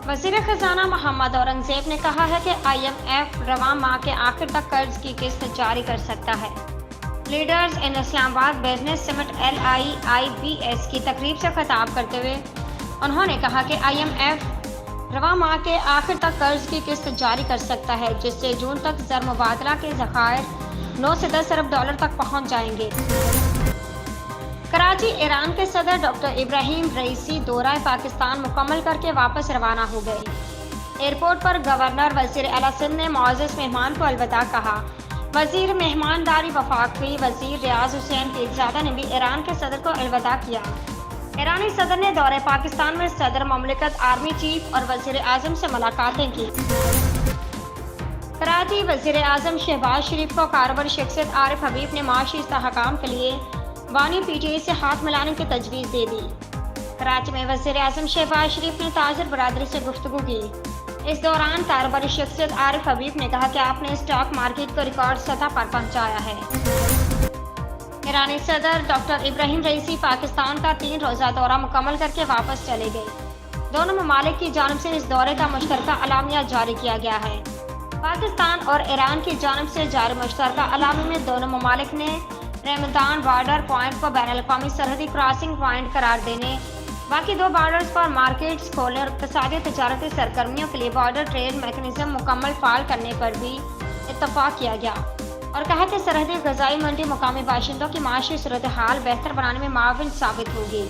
वज़ीर खजाना मोहम्मद औरंगजेब ने कहा है कि IMF रवां माह के आखिर तक कर्ज की किस्त जारी कर सकता है। Leaders in Islamabad business summit LIIBS की तकरीब से खिताब करते हुए उन्होंने कहा कि IMF रवां माह के आखिर तक कर्ज की किस्त जारी कर सकता है, जिससे जून तक ज़र मुबादला के ज़खायर 9 से 10 अरब डॉलर तक पहुंच जाएंगे। कराची ईरान के सदर डॉक्टर इब्राहिम रईसी दौरा पाकिस्तान मुकम्मल करके वापस रवाना हो गए। एयरपोर्ट पर गवर्नर वज़ीर आला सिंध ने मुअज़्ज़ज़ मेहमान को अलविदा कहा। वज़ीर मेहमानदारी वफाकी वज़ीर रियाज हुसैन पीरज़ादा ने भी ईरान के सदर को अलविदा किया। ईरानी सदर ने दौरे पाकिस्तान में सदर ममलिकत, आर्मी चीफ और वज़ीर आज़म से मुलाकातें की। कराची वज़ीर आज़म शहबाज शरीफ को कारोबारी शख्सियत आरिफ हबीब ने माशी इस्तेहकाम के लिए बानी PTI से हाथ मिलाने की तजवीज़ दे दी। कराची में वज़ीर आज़म शहबाज शरीफ ने ताजिर बरादरी से गुफ्तगू की। इस दौरान कारोबारी शख्सियत आरिफ हबीब ने कहा कि आपने स्टॉक मार्केट को रिकॉर्ड सतह पर पहुंचाया है। ईरानी सदर डॉक्टर इब्राहिम रईसी पाकिस्तान का 3 रोज़ा दौरा मुकम्मल करके वापस चले गए। दोनों ममालिक की जानिब से इस दौरे का मुश्तरका अलामिया जारी किया गया है। पाकिस्तान और ईरान की जानिब से जारी मुश्तरका अलामी में दोनों ममालिक ने रमदान बॉर्डर पॉइंट को बैनुल-अक़वामी सरहदी क्रॉसिंग पॉइंट करार देने, बाकी 2 बॉर्डर्स पर मार्केट्स खोलने और इक़्तिसादी तजारती सरगर्मियों के लिए बॉर्डर ट्रेड मैकेनिज्म मुकम्मल फ़ाल करने पर भी इत्तफ़ाक़ किया गया और कहा कि सरहदी ग़ज़ाई मंडी मुकामी बाशिंदों की माशी सूरत हाल बेहतर बनाने में मुआविन साबित होगी।